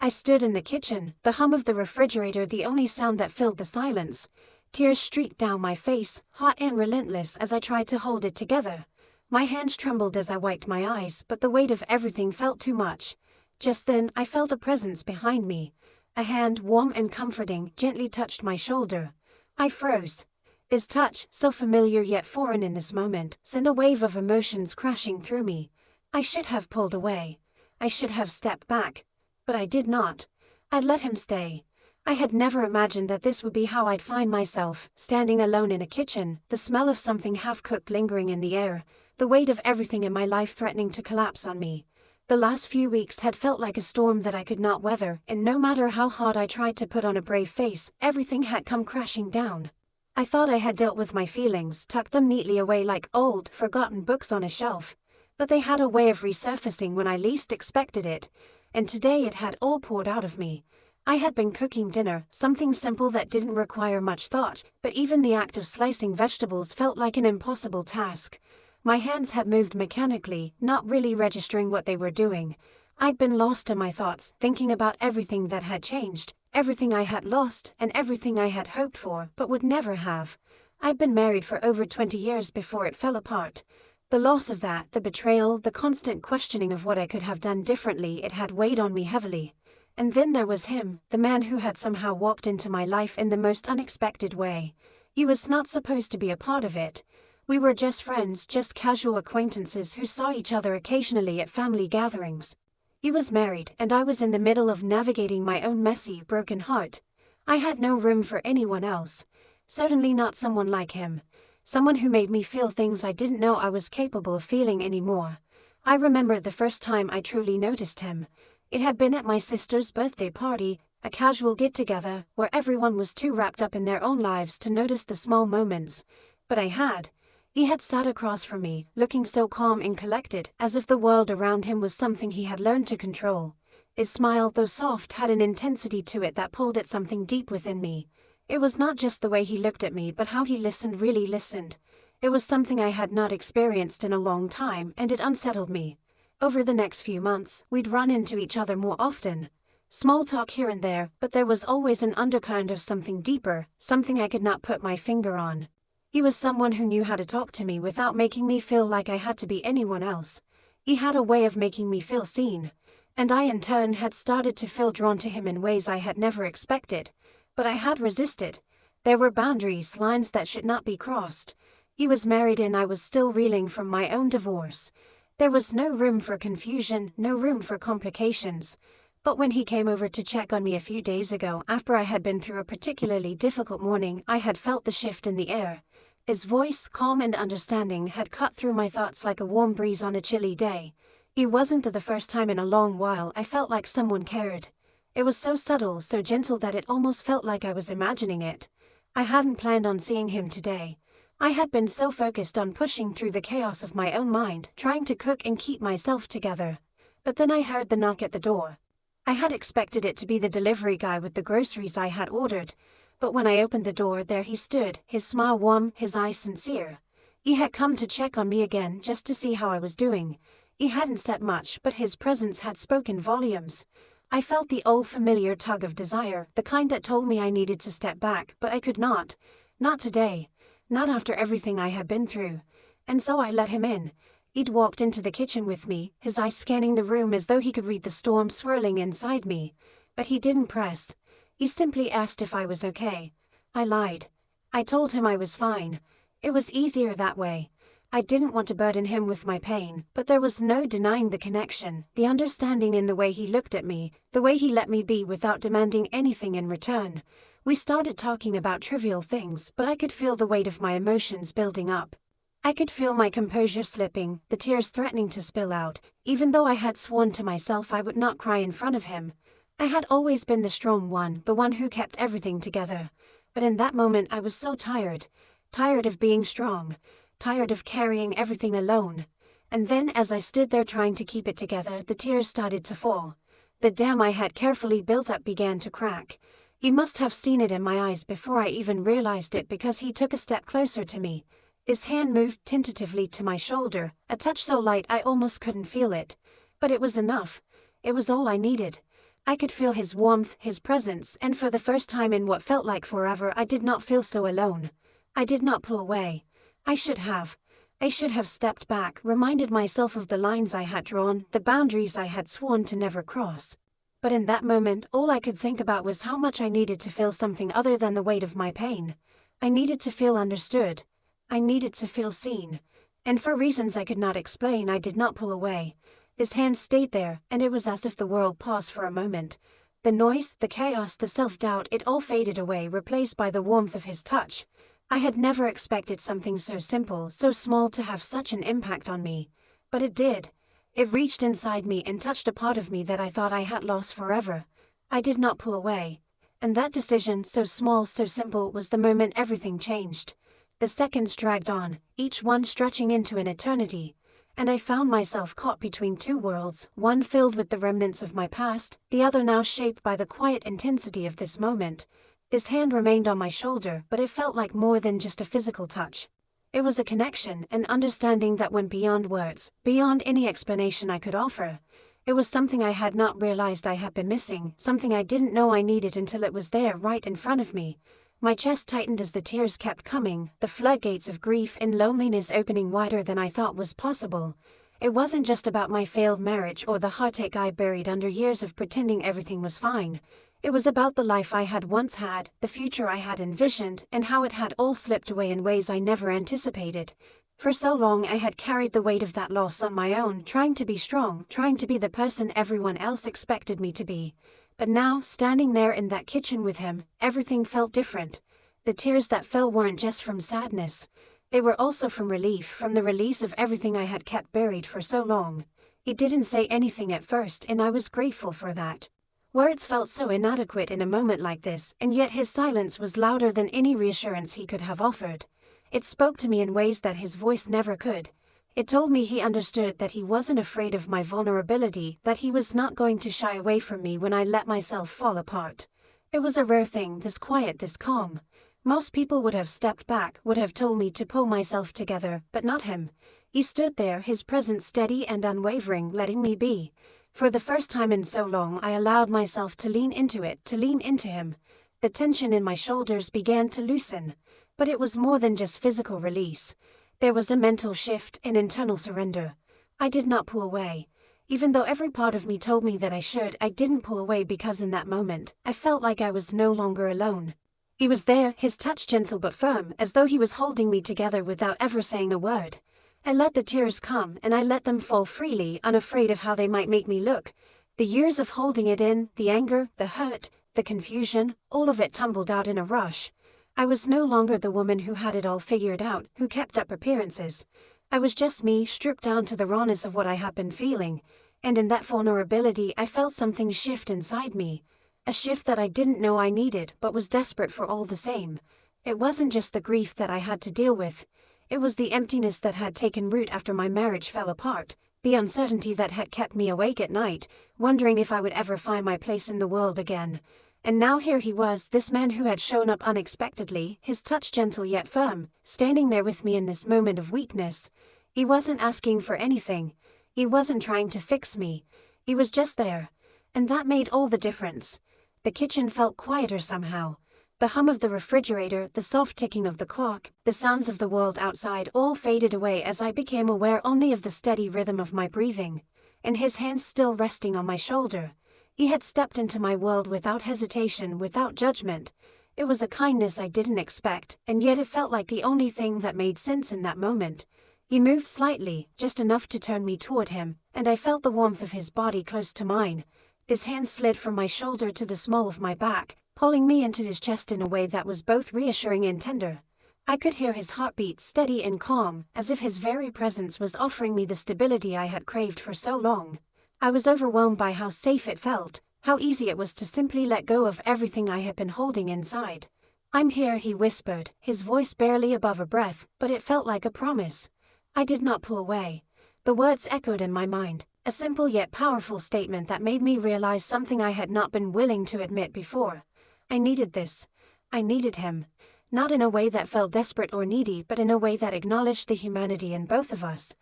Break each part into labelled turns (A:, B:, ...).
A: I stood in the kitchen, the hum of the refrigerator the only sound that filled the silence. Tears streaked down my face, hot and relentless as I tried to hold it together. My hands trembled as I wiped my eyes, but the weight of everything felt too much. Just then, I felt a presence behind me. A hand, warm and comforting, gently touched my shoulder. I froze. His touch, so familiar yet foreign in this moment, sent a wave of emotions crashing through me. I should have pulled away. I should have stepped back. But I did not. I'd let him stay. I had never imagined that this would be how I'd find myself, standing alone in a kitchen, the smell of something half-cooked lingering in the air, the weight of everything in my life threatening to collapse on me. The last few weeks had felt like a storm that I could not weather, and no matter how hard I tried to put on a brave face, everything had come crashing down. I thought I had dealt with my feelings, tucked them neatly away like old, forgotten books on a shelf. But they had a way of resurfacing when I least expected it, and today it had all poured out of me. I had been cooking dinner, something simple that didn't require much thought, but even the act of slicing vegetables felt like an impossible task. My hands had moved mechanically, not really registering what they were doing. I'd been lost in my thoughts, thinking about everything that had changed, everything I had lost, and everything I had hoped for, but would never have. I'd been married for over 20 years before it fell apart. The loss of that, the betrayal, the constant questioning of what I could have done differently, it had weighed on me heavily. And then there was him, the man who had somehow walked into my life in the most unexpected way. He was not supposed to be a part of it. We were just friends, just casual acquaintances who saw each other occasionally at family gatherings. He was married, and I was in the middle of navigating my own messy, broken heart. I had no room for anyone else. Certainly not someone like him. Someone who made me feel things I didn't know I was capable of feeling anymore. I remember the first time I truly noticed him. It had been at my sister's birthday party, a casual get-together, where everyone was too wrapped up in their own lives to notice the small moments. But I had. He had sat across from me, looking so calm and collected, as if the world around him was something he had learned to control. His smile, though soft, had an intensity to it that pulled at something deep within me. It was not just the way he looked at me, but how he listened, really listened. It was something I had not experienced in a long time, and it unsettled me. Over the next few months, we'd run into each other more often. Small talk here and there, but there was always an undercurrent of something deeper, something I could not put my finger on. He was someone who knew how to talk to me without making me feel like I had to be anyone else. He had a way of making me feel seen. And I in turn had started to feel drawn to him in ways I had never expected. But I had resisted. There were boundaries, lines that should not be crossed. He was married and I was still reeling from my own divorce. There was no room for confusion, no room for complications. But when he came over to check on me a few days ago, after I had been through a particularly difficult morning, I had felt the shift in the air. His voice, calm and understanding, had cut through my thoughts like a warm breeze on a chilly day. It wasn't the first time in a long while I felt like someone cared. It was so subtle, so gentle that it almost felt like I was imagining it. I hadn't planned on seeing him today. I had been so focused on pushing through the chaos of my own mind, trying to cook and keep myself together. But then I heard the knock at the door. I had expected it to be the delivery guy with the groceries I had ordered. But when I opened the door, there he stood, his smile warm, his eyes sincere. He had come to check on me again, just to see how I was doing. He hadn't said much, but his presence had spoken volumes. I felt the old familiar tug of desire, the kind that told me I needed to step back, but I could not. Not today. Not after everything I had been through. And so I let him in. He'd walked into the kitchen with me, his eyes scanning the room as though he could read the storm swirling inside me. But he didn't press. He simply asked if I was okay. I lied. I told him I was fine. It was easier that way. I didn't want to burden him with my pain, but there was no denying the connection, the understanding in the way he looked at me, the way he let me be without demanding anything in return. We started talking about trivial things, but I could feel the weight of my emotions building up. I could feel my composure slipping, the tears threatening to spill out, even though I had sworn to myself I would not cry in front of him. I had always been the strong one, the one who kept everything together. But in that moment I was so tired. Tired of being strong. Tired of carrying everything alone. And then as I stood there trying to keep it together, the tears started to fall. The dam I had carefully built up began to crack. He must have seen it in my eyes before I even realized it, because he took a step closer to me. His hand moved tentatively to my shoulder, a touch so light I almost couldn't feel it. But it was enough. It was all I needed. I could feel his warmth, his presence, and for the first time in what felt like forever, I did not feel so alone. I did not pull away. I should have. I should have stepped back, reminded myself of the lines I had drawn, the boundaries I had sworn to never cross. But in that moment, all I could think about was how much I needed to feel something other than the weight of my pain. I needed to feel understood. I needed to feel seen. And for reasons I could not explain, I did not pull away. His hand stayed there, and it was as if the world paused for a moment. The noise, the chaos, the self-doubt, it all faded away, replaced by the warmth of his touch. I had never expected something so simple, so small to have such an impact on me. But it did. It reached inside me and touched a part of me that I thought I had lost forever. I did not pull away. And that decision, so small, so simple, was the moment everything changed. The seconds dragged on, each one stretching into an eternity. And I found myself caught between two worlds, one filled with the remnants of my past, the other now shaped by the quiet intensity of this moment. His hand remained on my shoulder, but it felt like more than just a physical touch. It was a connection, an understanding that went beyond words, beyond any explanation I could offer. It was something I had not realized I had been missing, something I didn't know I needed until it was there right in front of me. My chest tightened as the tears kept coming, the floodgates of grief and loneliness opening wider than I thought was possible. It wasn't just about my failed marriage or the heartache I buried under years of pretending everything was fine. It was about the life I had once had, the future I had envisioned, and how it had all slipped away in ways I never anticipated. For so long I had carried the weight of that loss on my own, trying to be strong, trying to be the person everyone else expected me to be. But now, standing there in that kitchen with him, everything felt different. The tears that fell weren't just from sadness. They were also from relief, from the release of everything I had kept buried for so long. He didn't say anything at first, and I was grateful for that. Words felt so inadequate in a moment like this, and yet his silence was louder than any reassurance he could have offered. It spoke to me in ways that his voice never could. It told me he understood, that he wasn't afraid of my vulnerability, that he was not going to shy away from me when I let myself fall apart. It was a rare thing, this quiet, this calm. Most people would have stepped back, would have told me to pull myself together, but not him. He stood there, his presence steady and unwavering, letting me be. For the first time in so long, I allowed myself to lean into it, to lean into him. The tension in my shoulders began to loosen. But it was more than just physical release. There was a mental shift, an internal surrender. I did not pull away. Even though every part of me told me that I should, I didn't pull away because in that moment, I felt like I was no longer alone. He was there, his touch gentle but firm, as though he was holding me together without ever saying a word. I let the tears come, and I let them fall freely, unafraid of how they might make me look. The years of holding it in, the anger, the hurt, the confusion, all of it tumbled out in a rush. I was no longer the woman who had it all figured out, who kept up appearances. I was just me, stripped down to the rawness of what I had been feeling. And in that vulnerability, I felt something shift inside me. A shift that I didn't know I needed, but was desperate for all the same. It wasn't just the grief that I had to deal with. It was the emptiness that had taken root after my marriage fell apart, the uncertainty that had kept me awake at night, wondering if I would ever find my place in the world again. And now here he was, this man who had shown up unexpectedly, his touch gentle yet firm, standing there with me in this moment of weakness. He wasn't asking for anything. He wasn't trying to fix me. He was just there. And that made all the difference. The kitchen felt quieter somehow. The hum of the refrigerator, the soft ticking of the clock, the sounds of the world outside all faded away as I became aware only of the steady rhythm of my breathing. And his hands still resting on my shoulder. He had stepped into my world without hesitation, without judgment. It was a kindness I didn't expect, and yet it felt like the only thing that made sense in that moment. He moved slightly, just enough to turn me toward him, and I felt the warmth of his body close to mine. His hand slid from my shoulder to the small of my back, pulling me into his chest in a way that was both reassuring and tender. I could hear his heartbeat steady and calm, as if his very presence was offering me the stability I had craved for so long. I was overwhelmed by how safe it felt, how easy it was to simply let go of everything I had been holding inside. "I'm here," he whispered, his voice barely above a breath, but it felt like a promise. I did not pull away. The words echoed in my mind, a simple yet powerful statement that made me realize something I had not been willing to admit before. I needed this. I needed him. Not in a way that felt desperate or needy, but in a way that acknowledged the humanity in both of us.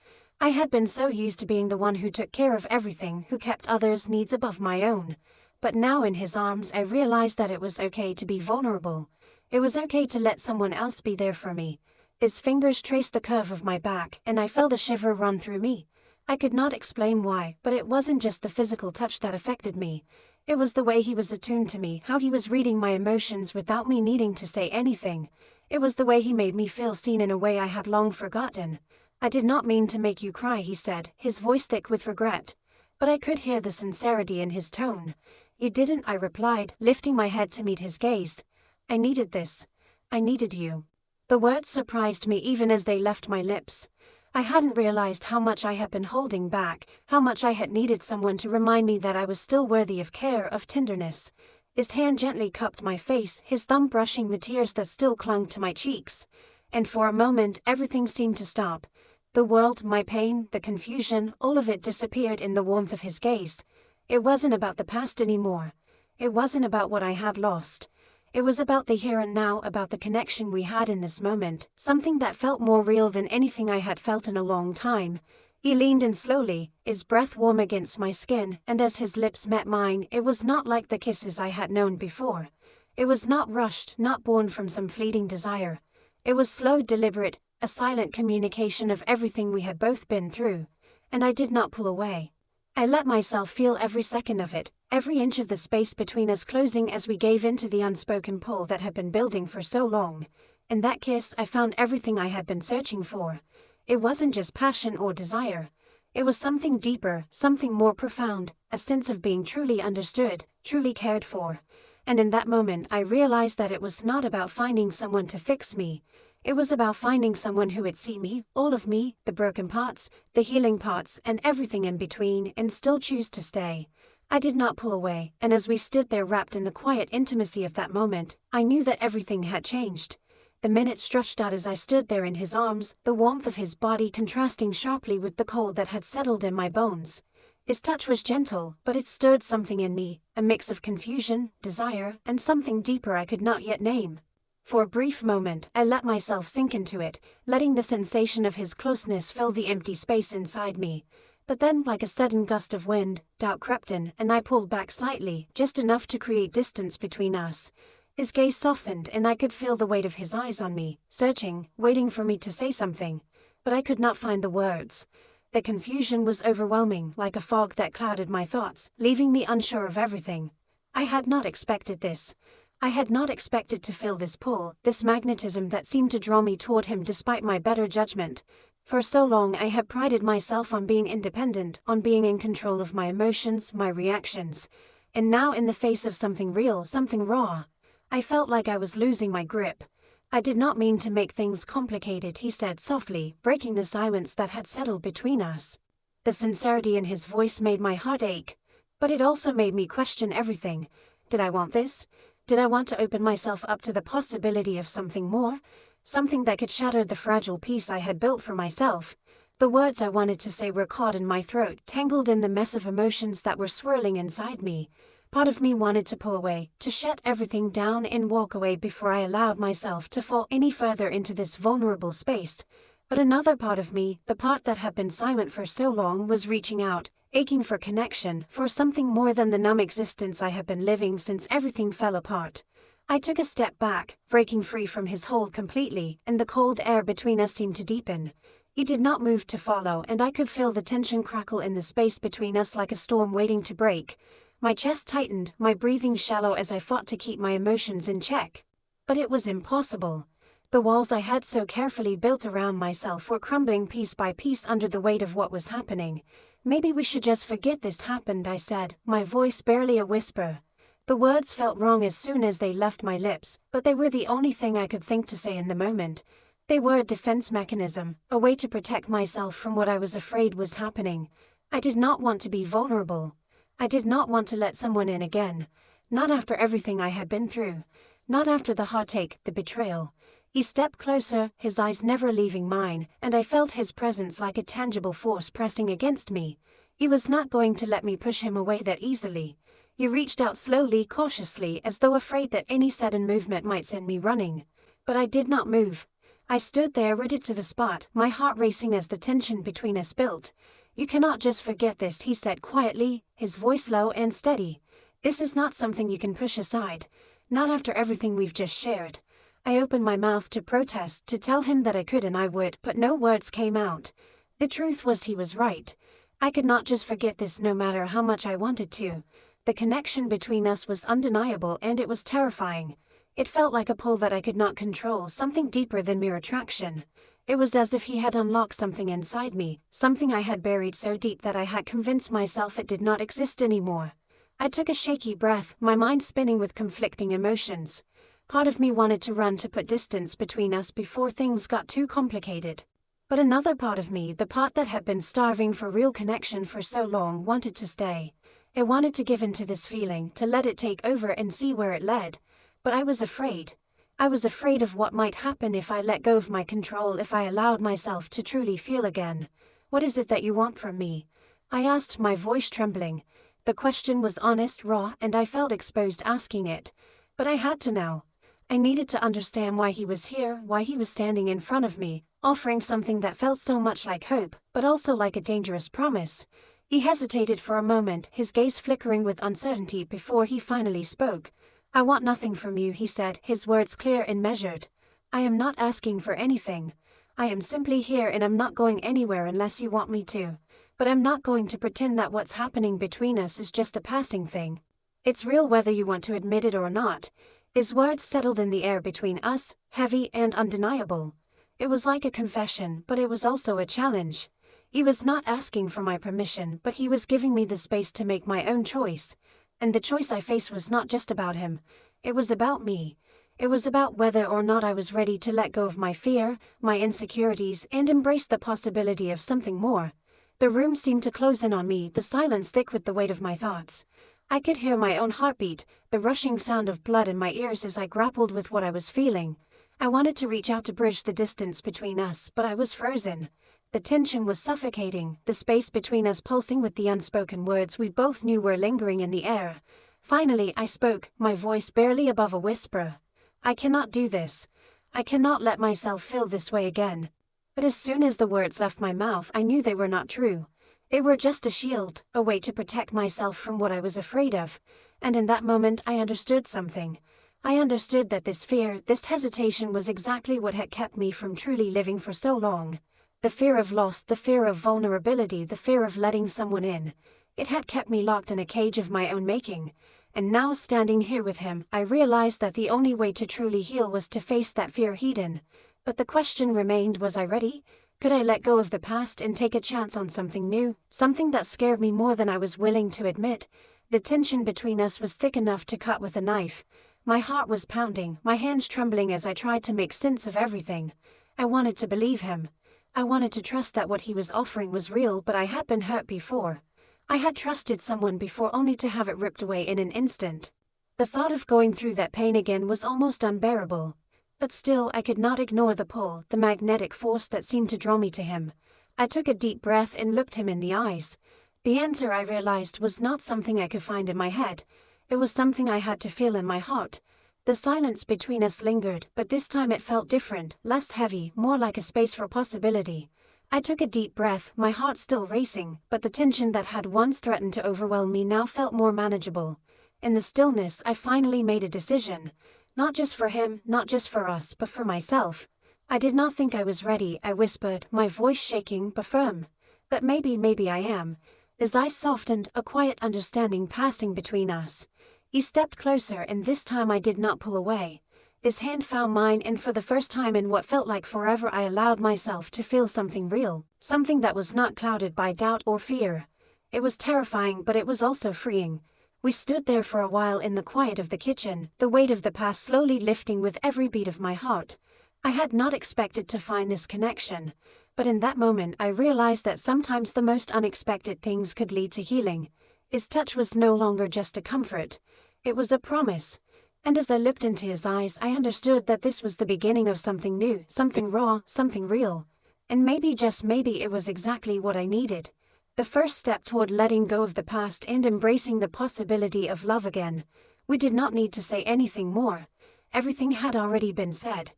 A: I had been so used to being the one who took care of everything, who kept others' needs above my own. but now in his arms I realized that it was okay to be vulnerable. It was okay to let someone else be there for me. His fingers traced the curve of my back, and I felt a shiver run through me. I could not explain why, but it wasn't just the physical touch that affected me. It was the way he was attuned to me, how he was reading my emotions without me needing to say anything. It was the way he made me feel seen in a way I had long forgotten. "I did not mean to make you cry," he said, his voice thick with regret. But I could hear the sincerity in his tone. "You didn't," I replied, lifting my head to meet his gaze. "I needed this. I needed you." The words surprised me even as they left my lips. I hadn't realized how much I had been holding back, how much I had needed someone to remind me that I was still worthy of care, of tenderness. His hand gently cupped my face, his thumb brushing the tears that still clung to my cheeks. And for a moment, everything seemed to stop. The world, my pain, the confusion, all of it disappeared in the warmth of his gaze. It wasn't about the past anymore. It wasn't about what I had lost. It was about the here and now, about the connection we had in this moment, something that felt more real than anything I had felt in a long time. He leaned in slowly, his breath warm against my skin, and as his lips met mine, it was not like the kisses I had known before. It was not rushed, not born from some fleeting desire. It was slow, deliberate, a silent communication of everything we had both been through. And I did not pull away. I let myself feel every second of it, every inch of the space between us closing as we gave in to the unspoken pull that had been building for so long. In that kiss, I found everything I had been searching for. It wasn't just passion or desire. It was something deeper, something more profound, a sense of being truly understood, truly cared for. And in that moment, I realized that it was not about finding someone to fix me. It was about finding someone who would see me, all of me, the broken parts, the healing parts, and everything in between, and still choose to stay. I did not pull away, and as we stood there wrapped in the quiet intimacy of that moment, I knew that everything had changed. The minutes stretched out as I stood there in his arms, the warmth of his body contrasting sharply with the cold that had settled in my bones. His touch was gentle, but it stirred something in me, a mix of confusion, desire, and something deeper I could not yet name. For a brief moment, I let myself sink into it, letting the sensation of his closeness fill the empty space inside me. But then, like a sudden gust of wind, doubt crept in, and I pulled back slightly, just enough to create distance between us. His gaze softened, and I could feel the weight of his eyes on me, searching, waiting for me to say something. But I could not find the words. The confusion was overwhelming, like a fog that clouded my thoughts, leaving me unsure of everything. I had not expected this. I had not expected to feel this pull, this magnetism that seemed to draw me toward him despite my better judgment. For so long I had prided myself on being independent, on being in control of my emotions, my reactions. And now in the face of something real, something raw, I felt like I was losing my grip. "I did not mean to make things complicated," he said softly, breaking the silence that had settled between us. The sincerity in his voice made my heart ache. But it also made me question everything. Did I want this? Did I want to open myself up to the possibility of something more? Something that could shatter the fragile peace I had built for myself? The words I wanted to say were caught in my throat, tangled in the mess of emotions that were swirling inside me. Part of me wanted to pull away, to shut everything down and walk away before I allowed myself to fall any further into this vulnerable space. But another part of me, the part that had been silent for so long, was reaching out, aching for connection, for something more than the numb existence I had been living since everything fell apart. I took a step back, breaking free from his hold completely, and the cold air between us seemed to deepen. He did not move to follow, and I could feel the tension crackle in the space between us like a storm waiting to break. My chest tightened, my breathing shallow as I fought to keep my emotions in check. But it was impossible. The walls I had so carefully built around myself were crumbling piece by piece under the weight of what was happening. "Maybe we should just forget this happened," I said, my voice barely a whisper. The words felt wrong as soon as they left my lips, but they were the only thing I could think to say in the moment. They were a defense mechanism, a way to protect myself from what I was afraid was happening. I did not want to be vulnerable. I did not want to let someone in again. Not after everything I had been through. Not after the heartache, the betrayal. He stepped closer, his eyes never leaving mine, and I felt his presence like a tangible force pressing against me. He was not going to let me push him away that easily. He reached out slowly, cautiously, as though afraid that any sudden movement might send me running. But I did not move. I stood there rooted to the spot, my heart racing as the tension between us built. "You cannot just forget this," he said quietly, his voice low and steady. This is not something you can push aside, not after everything we've just shared. I opened my mouth to protest, to tell him that I could and I would, but no words came out. The truth was he was right. I could not just forget this no matter how much I wanted to. The connection between us was undeniable and it was terrifying. It felt like a pull that I could not control, something deeper than mere attraction. It was as if he had unlocked something inside me, something I had buried so deep that I had convinced myself it did not exist anymore. I took a shaky breath, my mind spinning with conflicting emotions. Part of me wanted to run to put distance between us before things got too complicated. But another part of me, the part that had been starving for real connection for so long, wanted to stay. It wanted to give in to this feeling, to let it take over and see where it led. But I was afraid. I was afraid of what might happen if I let go of my control, if I allowed myself to truly feel again. "What is it that you want from me?" I asked, my voice trembling. The question was honest, raw, and I felt exposed asking it. But I had to know. I needed to understand why he was here, why he was standing in front of me, offering something that felt so much like hope, but also like a dangerous promise. He hesitated for a moment, his gaze flickering with uncertainty before he finally spoke. "I want nothing from you," he said, his words clear and measured. "I am not asking for anything. I am simply here and I'm not going anywhere unless you want me to. But I'm not going to pretend that what's happening between us is just a passing thing. It's real whether you want to admit it or not." His words settled in the air between us, heavy and undeniable. It was like a confession, but it was also a challenge. He was not asking for my permission, but he was giving me the space to make my own choice. And the choice I faced was not just about him. It was about me. It was about whether or not I was ready to let go of my fear, my insecurities, and embrace the possibility of something more. The room seemed to close in on me, the silence thick with the weight of my thoughts. I could hear my own heartbeat, the rushing sound of blood in my ears as I grappled with what I was feeling. I wanted to reach out to bridge the distance between us, but I was frozen. The tension was suffocating, the space between us pulsing with the unspoken words we both knew were lingering in the air. Finally, I spoke, my voice barely above a whisper. "I cannot do this. I cannot let myself feel this way again." But as soon as the words left my mouth, I knew they were not true. They were just a shield, a way to protect myself from what I was afraid of. And in that moment, I understood something. I understood that this fear, this hesitation was exactly what had kept me from truly living for so long. The fear of loss, the fear of vulnerability, the fear of letting someone in. It had kept me locked in a cage of my own making. And now, standing here with him, I realized that the only way to truly heal was to face that fear head-on. But the question remained, was I ready? Could I let go of the past and take a chance on something new, something that scared me more than I was willing to admit? The tension between us was thick enough to cut with a knife. My heart was pounding, my hands trembling as I tried to make sense of everything. I wanted to believe him. I wanted to trust that what he was offering was real, but I had been hurt before. I had trusted someone before only to have it ripped away in an instant. The thought of going through that pain again was almost unbearable. But still, I could not ignore the pull, the magnetic force that seemed to draw me to him. I took a deep breath and looked him in the eyes. The answer, I realized, was not something I could find in my head. It was something I had to feel in my heart. The silence between us lingered, but this time it felt different, less heavy, more like a space for possibility. I took a deep breath, my heart still racing, but the tension that had once threatened to overwhelm me now felt more manageable. In the stillness, I finally made a decision. Not just for him, not just for us, but for myself. I did not think I was ready, I whispered, my voice shaking but firm. But maybe I am. His eyes softened, a quiet understanding passing between us. He stepped closer, and this time I did not pull away. His hand found mine, and for the first time in what felt like forever, I allowed myself to feel something real, something that was not clouded by doubt or fear. It was terrifying, but it was also freeing. We stood there for a while in the quiet of the kitchen, the weight of the past slowly lifting with every beat of my heart. I had not expected to find this connection, but in that moment I realized that sometimes the most unexpected things could lead to healing. His touch was no longer just a comfort. It was a promise. And as I looked into his eyes, I understood that this was the beginning of something new, something raw, something real. And maybe, just maybe, it was exactly what I needed. The first step toward letting go of the past and embracing the possibility of love again. We did not need to say anything more. Everything had already been said.